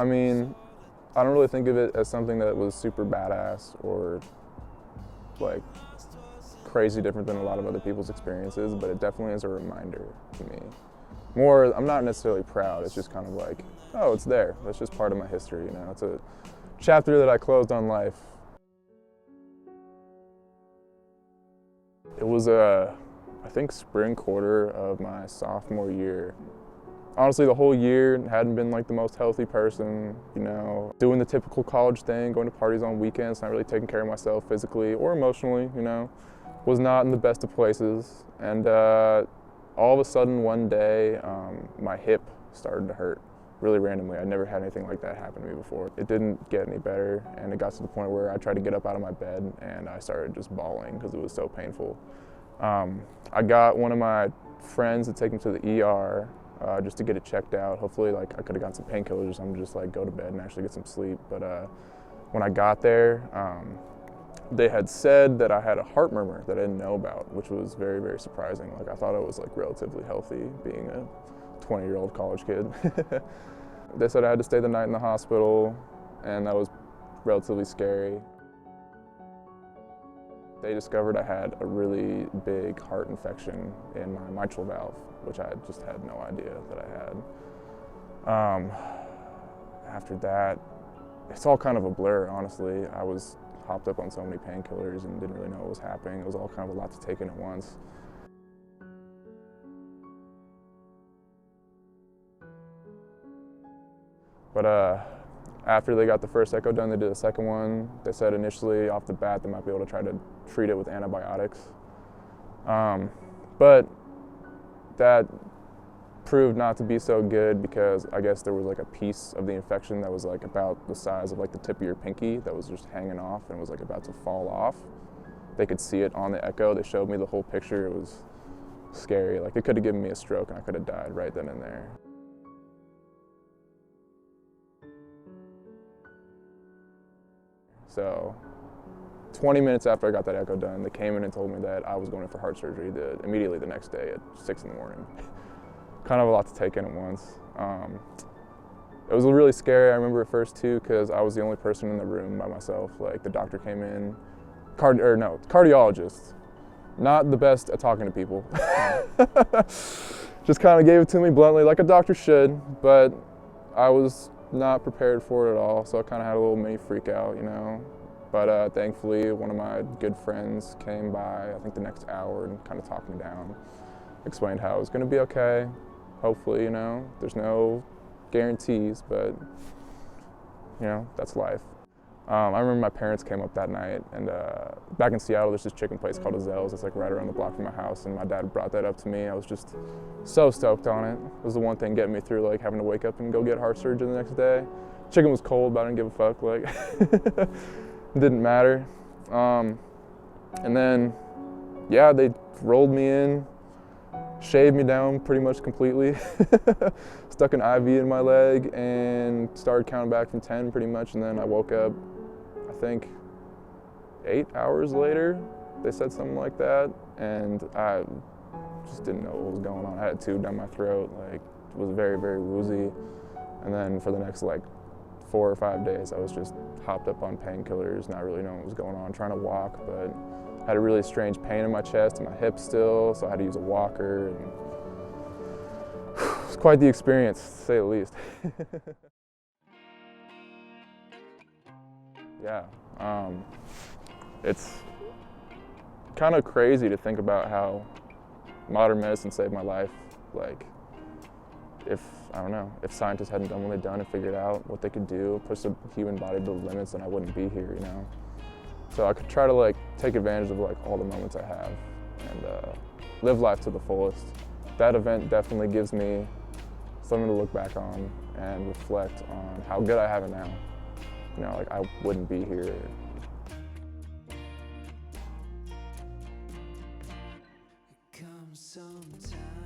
I mean, I don't really think of it as something that was super badass or like crazy different than a lot of other people's experiences, but it definitely is a reminder to me. More, I'm not necessarily proud, it's just kind of like, oh, it's there. That's just part of my history, you know? It's a chapter that I closed on life. It was I think spring quarter of my sophomore year. Honestly, the whole year hadn't been like the most healthy person, you know, doing the typical college thing, going to parties on weekends, not really taking care of myself physically or emotionally, you know, was not in the best of places. And all of a sudden one day, my hip started to hurt really randomly. I'd never had anything like that happen to me before. It didn't get any better, and it got to the point where I tried to get up out of my bed and I started just bawling because it was so painful. I got one of my friends to take me to the ER just to get it checked out. Hopefully, like, I could have gotten some painkillers or something, just like go to bed and actually get some sleep. But when I got there, they had said that I had a heart murmur that I didn't know about, which was very, very surprising. Like, I thought I was like relatively healthy, being a 20-year-old college kid. They said I had to stay the night in the hospital, and that was relatively scary. They discovered I had a really big heart infection in my mitral valve, which I just had no idea that I had. After that, it's all kind of a blur, honestly. I was hopped up on so many painkillers and didn't really know what was happening. It was all kind of a lot to take in at once. But after they got the first echo done, they did a second one. They said initially off the bat they might be able to try to treat it with antibiotics. But that proved not to be so good because I guess there was like a piece of the infection that was like about the size of like the tip of your pinky that was just hanging off and was like about to fall off. They could see it on the echo. They showed me the whole picture. It was scary. Like, it could have given me a stroke and I could have died right then and there. So 20 minutes after I got that echo done, they came in and told me that I was going in for heart surgery immediately the next day at 6 in the morning. Kind of a lot to take in at once. It was really scary. I remember at first too, because I was the only person in the room by myself. Like, the doctor came in, cardiologist, not the best at talking to people. Just kind of gave it to me bluntly, like a doctor should, but I was not prepared for it at all, so I kind of had a little mini freak out, you know. But thankfully, one of my good friends came by, I think the next hour, and kind of talked me down, explained how it was going to be okay. Hopefully, you know, there's no guarantees, but, you know, that's life. I remember my parents came up that night, and back in Seattle, there's this chicken place called Azel's. It's like right around the block from my house, and my dad brought that up to me. I was just so stoked on it. It was the one thing getting me through, like, having to wake up and go get heart surgery the next day. Chicken was cold, but I didn't give a fuck. Like, it didn't matter. And then, yeah, they rolled me in, shaved me down pretty much completely, stuck an IV in my leg, and started counting back from 10 pretty much, and then I woke up, I think 8 hours later. They said something like that, and I just didn't know what was going on. I had a tube down my throat, like, was very, very woozy, and then for the next like 4 or 5 days I was just hopped up on painkillers, not really knowing what was going on, trying to walk, but I had a really strange pain in my chest and my hip still, so I had to use a walker, and it was quite the experience, to say the least. Yeah, it's kind of crazy to think about how modern medicine saved my life. Like, I don't know, if scientists hadn't done what they've done and figured out what they could do, push the human body to the limits, then I wouldn't be here, you know? So I could try to like take advantage of like all the moments I have and live life to the fullest. That event definitely gives me something to look back on and reflect on how good I have it now. You know, like, I wouldn't be here. It comes sometimes.